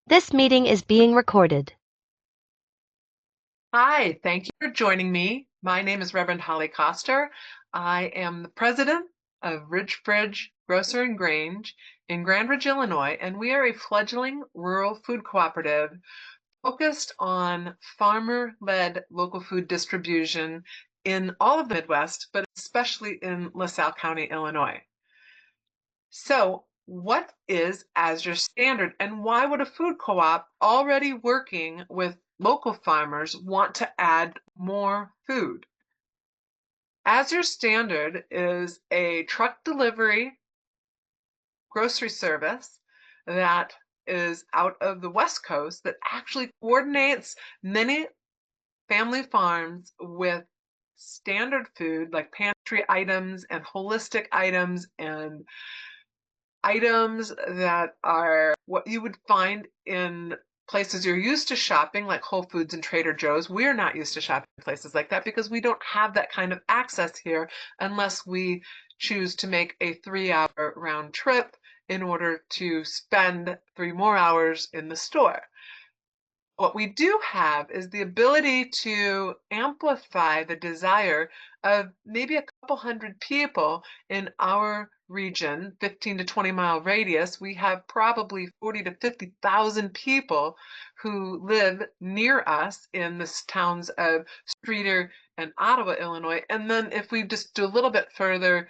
This meeting is being recorded. Hi, thank you for joining me. My name is Reverend Holly Koster. I am the president of Ridge Fridge Grocer Grange in Grand Ridge, Illinois, and we are a fledgling rural food cooperative focused on farmer-led local food distribution in all of the Midwest, but especially in LaSalle County, Illinois. So, what is Azure Standard, and why would a food co-op already working with local farmers want to add more food? Azure Standard is a truck delivery grocery service that is out of the West Coast that actually coordinates many family farms with standard food like pantry items and holistic items and items that are what you would find in places you're used to shopping, like Whole Foods and Trader Joe's. We're not used to shopping places like that because we don't have that kind of access here unless we choose to make a 3-hour round trip in order to spend 3 more hours in the store. What we do have is the ability to amplify the desire of maybe a couple hundred people in our region, 15 to 20-mile radius. We have probably 40 to 50,000 people who live near us in the towns of Streeter and Ottawa, Illinois. And then if we just do a little bit further,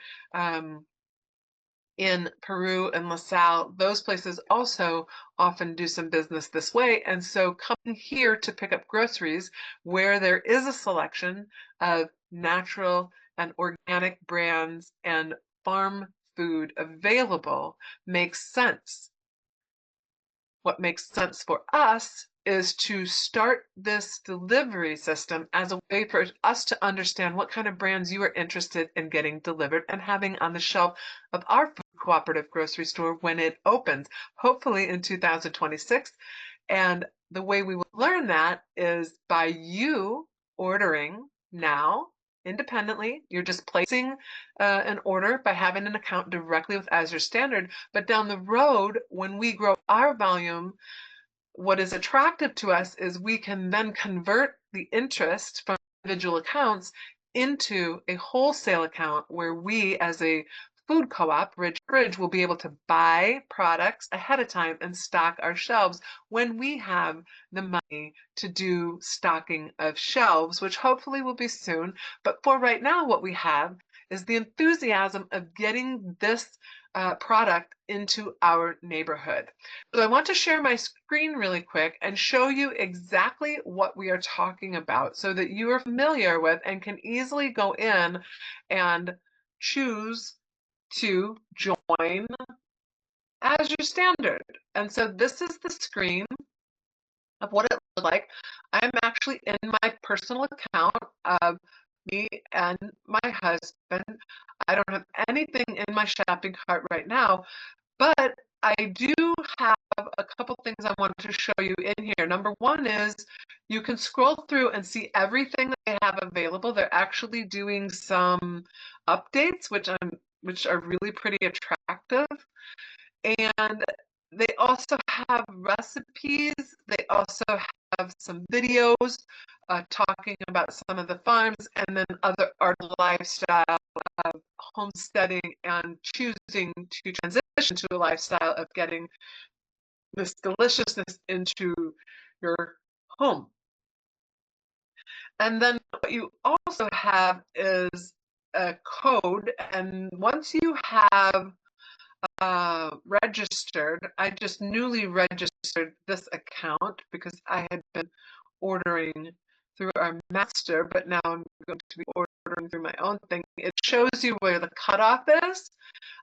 in Peru and LaSalle, those places also often do some business this way. And so coming here to pick up groceries where there is a selection of natural and organic brands and farm food available makes sense. What makes sense for us is to start this delivery system as a way for us to understand what kind of brands you are interested in getting delivered and having on the shelf of our food cooperative grocery store when it opens, hopefully in 2026. And the way we will learn that is by you ordering now independently. You're just placing an order by having an account directly with Azure Standard. But down the road, when we grow our volume, what is attractive to us is we can then convert the interest from individual accounts into a wholesale account where we, as a food co-op, Ridge Fridge, will be able to buy products ahead of time and stock our shelves when we have the money to do stocking of shelves, which hopefully will be soon. But for right now, what we have is the enthusiasm of getting this product into our neighborhood. So I want to share my screen really quick and show you exactly what we are talking about so that you are familiar with and can easily go in and choose to join Azure Standard. And so this is the screen of what it looks like. I'm actually in my personal account of me and my husband. I don't have anything in my shopping cart right now, but I do have a couple things I want to show you in here. Number one is you can scroll through and see everything that they have available. They're actually doing some updates, which are really pretty attractive. And they also have recipes. They also have some videos talking about some of the farms, and then other art lifestyle of homesteading and choosing to transition to a lifestyle of getting this deliciousness into your home. And then what you also have is a code, and once you have registered. I just newly registered this account because I had been ordering through our master, but now I'm going to be ordering through my own thing. It shows you where the cutoff is.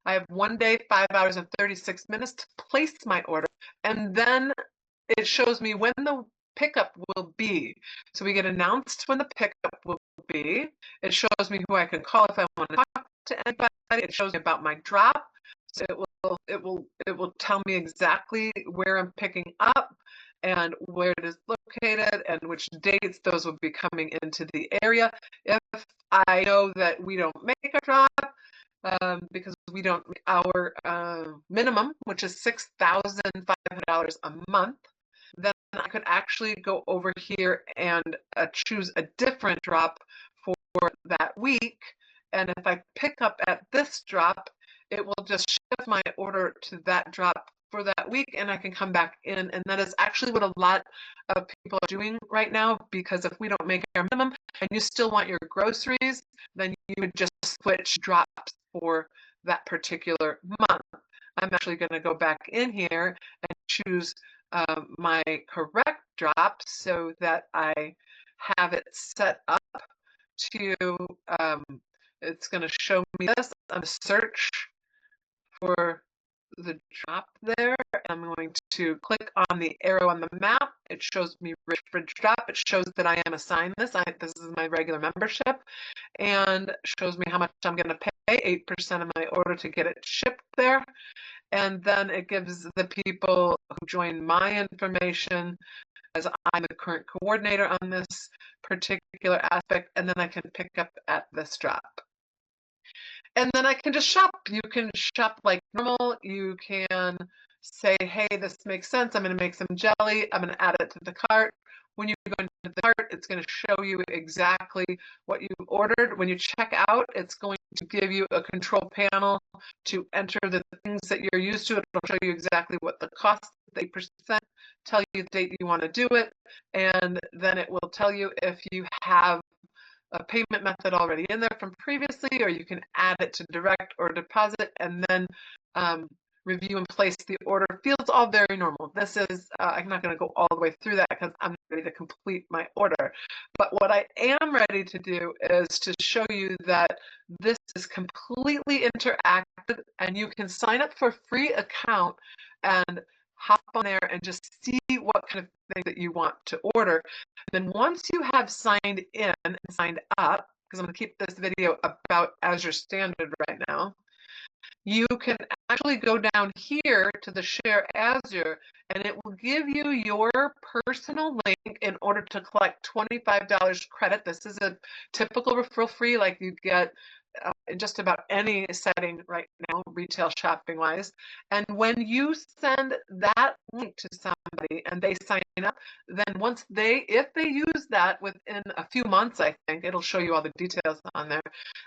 I have 1 day, 5 hours, and 36 minutes to place my order, and then it shows me when the pickup will be. So we get announced when the pickup will be. It shows me who I can call if I want to talk to anybody. It shows me about my drop. So it will tell me exactly where I'm picking up and where it is located and which dates those will be coming into the area. If I know that we don't make a drop, because we don't make our minimum, which is $6,500 a month, then I could actually go over here and choose a different drop for that week. And if I pick up at this drop, it will just shift my order to that drop for that week, and I can come back in. And that is actually what a lot of people are doing right now, because if we don't make our minimum and you still want your groceries, then you would just switch drops for that particular month. I'm actually going to go back in here and choose my correct drop so that I have it set up to, it's going to show me this. I'm going to search for the drop there. I'm going to click on the arrow on the map. It shows me Ridge Fridge drop. It shows that I am assigned this. This is my regular membership, and shows me how much I'm going to pay, 8% of my order to get it shipped there. And then it gives the people who join my information, as I'm the current coordinator on this particular aspect, and then I can pick up at this drop. And then I can just shop. You can shop like normal. You can say, hey, this makes sense. I'm going to make some jelly. I'm going to add it to the cart. When you go into the cart, it's going to show you exactly what you ordered. When you check out, it's going to give you a control panel to enter the things that you're used to. It'll show you exactly what the cost, the 8%, tell you the date you want to do it, and then it will tell you if you have a payment method already in there from previously, or you can add it to direct or deposit, and then review and place the order. Feels all very normal. This is, I'm not going to go all the way through that because I'm ready to complete my order. But what I am ready to do is to show you that this is completely interactive, and you can sign up for a free account and hop on there and just see what kind of thing that you want to order. And then once you have signed in and signed up, because I'm going to keep this video about Azure Standard right now, you can actually go down here to the Share Azure, and it will give you your personal link in order to collect $25 credit. This is a typical referral free like you get in just about any setting right now, retail shopping wise. And when you send that link to somebody and they sign up, then if they use that within a few months, I think it'll show you all the details on there,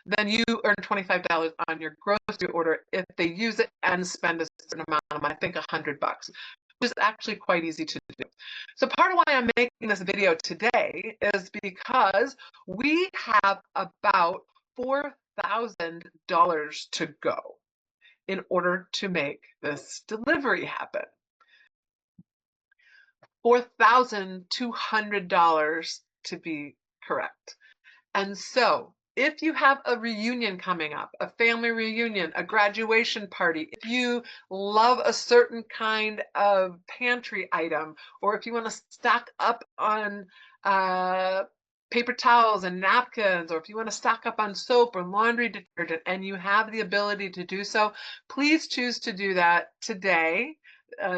then you earn $25 on your grocery order if they use it and spend a certain amount of money, I think $100, which is actually quite easy to do. So part of why I'm making this video today is because we have about $4,000 to go in order to make this delivery happen. $4,200 to be correct. And so if you have a reunion coming up, a family reunion, a graduation party, if you love a certain kind of pantry item, or if you want to stock up on paper towels and napkins, or if you want to stock up on soap or laundry detergent, and you have the ability to do so, please choose to do that today.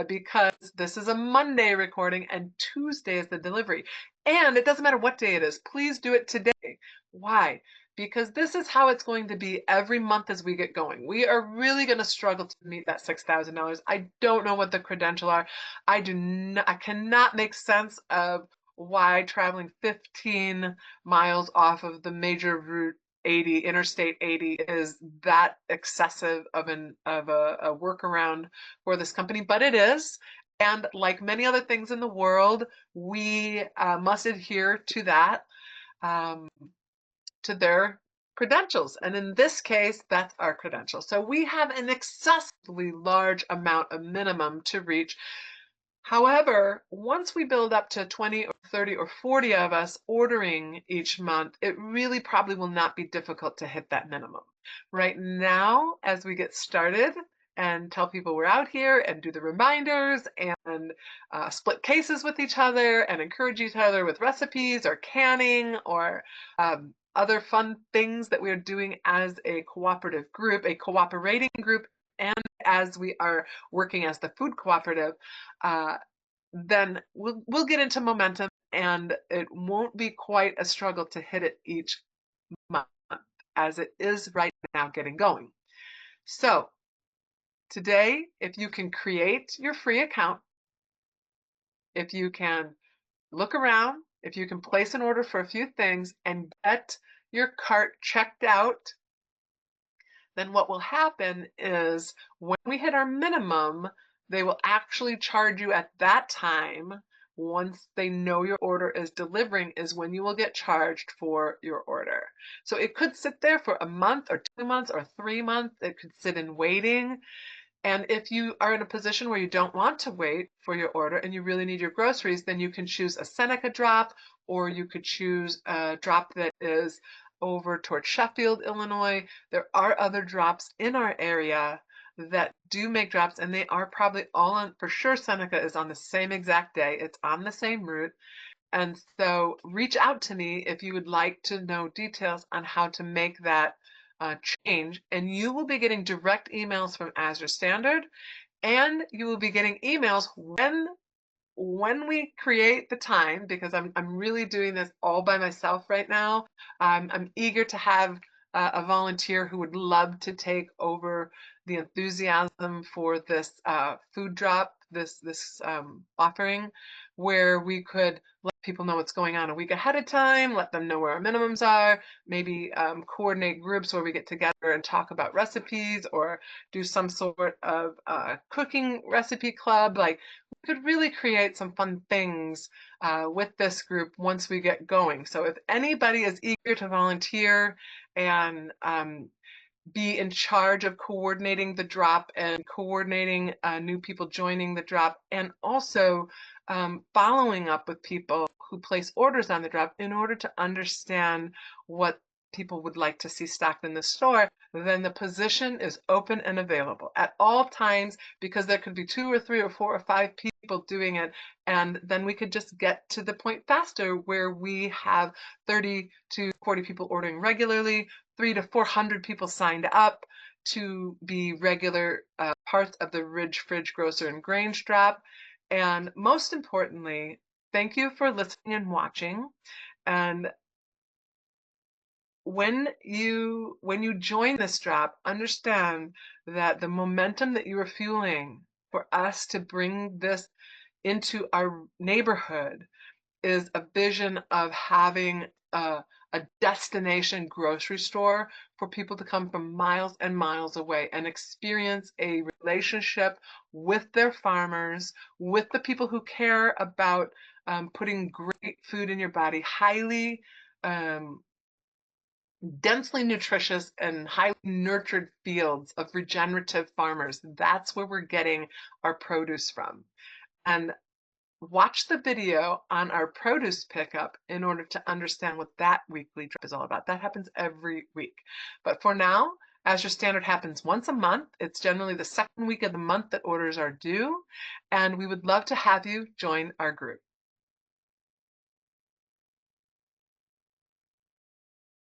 Because this is a Monday recording and Tuesday is the delivery. And it doesn't matter what day it is. Please do it today. Why? Because this is how it's going to be every month as we get going. We are really going to struggle to meet that $6,000. I don't know what the credentials are. I cannot make sense of why traveling 15 miles off of the major route 80, Interstate 80, is that excessive of a workaround for this company, but it is. And like many other things in the world, we must adhere to that, to their credentials. And in this case, that's our credential. So we have an excessively large amount of minimum to reach. However, once we build up to 20 or 30 or 40 of us ordering each month, it really probably will not be difficult to hit that minimum. Right now, as we get started and tell people we're out here and do the reminders and split cases with each other and encourage each other with recipes or canning or other fun things that we're doing as a cooperative group, a cooperating group, and as we are working as the food cooperative, then we'll get into momentum, and it won't be quite a struggle to hit it each month as it is right now getting going. So today, if you can create your free account, if you can look around, if you can place an order for a few things and get your cart checked out, then what will happen is when we hit our minimum, they will actually charge you at that time. Once they know your order is delivering, is when you will get charged for your order. So it could sit there for a month or 2 months or 3 months. It could sit in waiting. And if you are in a position where you don't want to wait for your order and you really need your groceries, then you can choose a Seneca drop, or you could choose a drop that is over towards Sheffield, Illinois. There are other drops in our area that do make drops, and they are probably all on, for sure, Seneca is on the same exact day. It's on the same route. And so reach out to me if you would like to know details on how to make that change. And you will be getting direct emails from Azure Standard, and you will be getting emails when we create the time, because I'm really doing this all by myself right now. I'm eager to have a volunteer who would love to take over the enthusiasm for this food drop, this offering, where we could let people know what's going on a week ahead of time, let them know where our minimums are, maybe coordinate groups where we get together and talk about recipes, or do some sort of cooking recipe club. Like, we could really create some fun things with this group once we get going. So if anybody is eager to volunteer and be in charge of coordinating the drop and coordinating new people joining the drop, and also following up with people who place orders on the drop in order to understand what people would like to see stocked in the store, then the position is open and available at all times, because there could be 2 or 3 or 4 or 5 people doing it, and then we could just get to the point faster where we have 30 to 40 people ordering regularly, 300 to 400 people signed up to be regular parts of the Ridge Fridge Grocer and Grange drop. And most importantly, thank you for listening and watching. And when you join this drop, understand that the momentum that you are fueling for us to bring this into our neighborhood is a vision of having a destination grocery store for people to come from miles and miles away and experience a relationship with their farmers, with the people who care about putting great food in your body, highly um, densely nutritious and highly nurtured fields of regenerative farmers. That's where we're getting our produce from. And watch the video on our produce pickup in order to understand what that weekly drop is all about. That happens every week. But for now, Azure Standard happens once a month. It's generally the second week of the month that orders are due, and we would love to have you join our group.